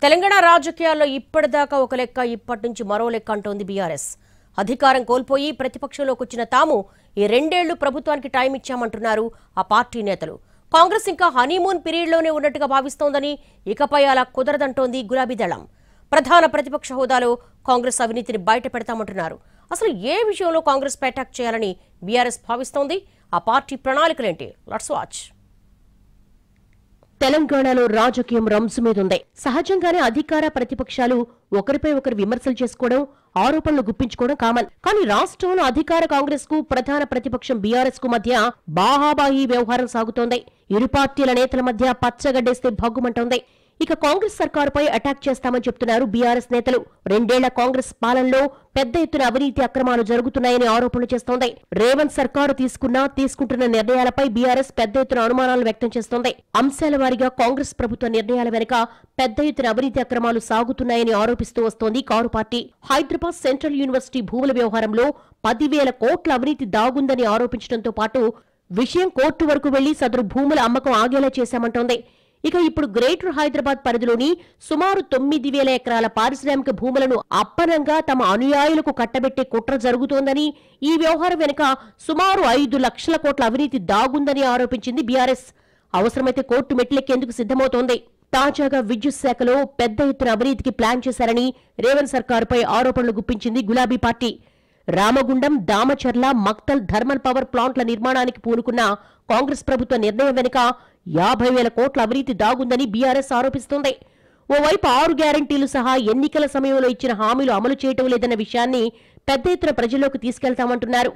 తెలంగాణ రాజకీయాల్లో ఇప్పటిదాకా ఒక లెక్క ఇప్పటి నుంచి మరో లెక్క అంటోంది బీఆర్ఎస్. అధికారం కోల్పోయి ప్రతిపక్షంలోకి వచ్చిన తాము ఈ 2 ఏళ్లు ప్రభుత్వానికి టైం ఇచ్చామంటున్నారు ఆ పార్టీ నేతలు. కాంగ్రెస్ ఇంకా హనీమూన్ పీరియడ్లోనే ఉన్నట్టుగా భావిస్తోందని, ఇకపై అలా కుదరదంటోంది గులాబీ దళం. ప్రధాన ప్రతిపక్ష హోదాలో కాంగ్రెస్ అవినీతిని బయట పెడతామంటున్నారు. అసలు ఏ విషయంలో కాంగ్రెస్ పై అటాక్ చేయాలని బీఆర్ఎస్ భావిస్తోంది? ఆ పార్టీ ప్రణాళికలేంటి? Let's watch. తెలంగాణలో రాజకీయం రంసు మీదుంది. సహజంగానే అధికార ప్రతిపక్షాలు ఒకరిపై ఒకరు విమర్శలు చేసుకోవడం, ఆరోపణలు గుప్పించుకోవడం కామన్. కానీ రాష్ట్రంలో అధికార కాంగ్రెస్ కు ప్రధాన ప్రతిపక్షం బీఆర్ఎస్ కు మధ్య బాహాబాహీ వ్యవహారం సాగుతోంది. ఇరు పార్టీల నేతల మధ్య పచ్చగడ్డేస్తే భగ్గుమంటోంది. ఇక కాంగ్రెస్ సర్కారుపై అటాక్ చేస్తామని చెప్తున్నారు బీఆర్ఎస్ నేతలు. 2 ఏళ్ల కాంగ్రెస్ పాలనలో పెద్ద ఎత్తున అవినీతి అక్రమాలు జరుగుతున్నాయని ఆరోపణలు చేస్తోంది. రేవంత్ సర్కారు తీసుకుంటున్న నిర్ణయాలపై బీఆర్ఎస్ పెద్ద ఎత్తున అనుమానాలు వ్యక్తం చేస్తోంది. అంశాల వారీగా కాంగ్రెస్ ప్రభుత్వ నిర్ణయాల వెనుక పెద్ద ఎత్తున అవినీతి అక్రమాలు సాగుతున్నాయని ఆరోపిస్తూ వస్తోంది car party. Hyderabad central university భూముల వ్యవహారంలో 10,000 కోట్ల అవినీతి దాగుందని ఆరోపించడంతో పాటు విషయం కోర్టు వరకు వెళ్లి సదరు భూముల అమ్మకం ఆగేలా చేశామంటోంది. ఇక ఇప్పుడు గ్రేటర్ హైదరాబాద్ పరిధిలోని సుమారు 9,000 ఎకరాల పారిశ్రామిక భూములను అప్పనంగా తమ అనుయాయులకు కట్టబెట్టే కుట్ర జరుగుతోందని, ఈ వ్యవహారం వెనుక సుమారు 5 లక్షల కోట్ల అవినీతి దాగుందని ఆరోపించింది బీఆర్ఎస్. అవసరమైతే కోర్టు మెట్లెక్కేందుకు సిద్ధమవుతోంది. తాజాగా విద్యుత్ శాఖలో పెద్ద ఎత్తున అవినీతికి ప్లాన్ చేశారని రేవంత్ సర్కారుపై ఆరోపణలు గుప్పించింది గులాబీ పార్టీ. రామగుండం, దామచర్ల, మక్తల్ థర్మల్ పవర్ ప్లాంట్ల నిర్మాణానికి పూనుకున్న కాంగ్రెస్ ప్రభుత్వ నిర్ణయం వెనుక 50,000 కోట్ల అవినీతి దాగుందని బీఆర్ఎస్ ఆరోపిస్తోంది. ఓవైపు 6 గ్యారంటీలు సహా ఎన్నికల సమయంలో ఇచ్చిన హామీలు అమలు చేయటం లేదన్న విషయాన్ని పెద్ద ఎత్తున ప్రజల్లోకి తీసుకెళ్తామంటున్నారు.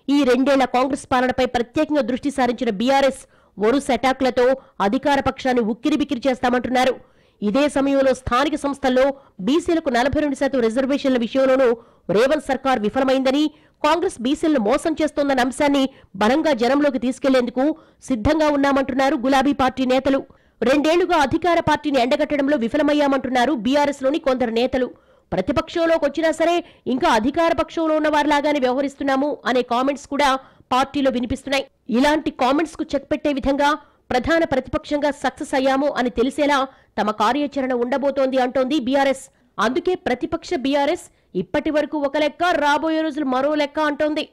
ఈ 2 ఏళ్ల కాంగ్రెస్ పాలనపై ప్రత్యేకంగా దృష్టి సారించిన బీఆర్ఎస్ వరుస అటాక్లతో అధికార పక్షాన్ని ఉక్కిరిబిక్కిరి చేస్తామంటున్నారు. ఇదే సమయంలో స్థానిక సంస్థల్లో బీసీలకు 42% రిజర్వేషన్ల విషయంలోనూ రేవంత్ సర్కార్ విఫలమైందని, కాంగ్రెస్ బీసీలను మోసం చేస్తోందన్న అంశాన్ని బలంగా జనంలోకి తీసుకెళ్లేందుకు సిద్ధంగా ఉన్నామంటున్నారు గులాబీ పార్టీ నేతలు. 2 ఏళ్లుగా అధికార పార్టీని ఎండగట్టడంలో విఫలమయ్యామంటున్నారు బీఆర్ఎస్ లోని కొందరు నేతలు. ప్రతిపక్షంలోకి వచ్చినా సరే ఇంకా అధికార పక్షంలో ఉన్న వారిలాగానే వ్యవహరిస్తున్నాము అనే కామెంట్స్ కూడా పార్టీలో వినిపిస్తున్నాయి. ఇలాంటి కామెంట్స్ కు చెక్ పెట్టే విధంగా ప్రధాన ప్రతిపక్షంగా సక్సెస్ అయ్యాము అని తెలిసేలా తమ కార్యాచరణ ఉండబోతోంది అంటోంది బీఆర్ఎస్. అందుకే ప్రతిపక్ష బీఆర్ఎస్ ఇప్పటి వరకు ఒక లెక్క, రాబోయే రోజులు మరో లెక్క అంటోంది.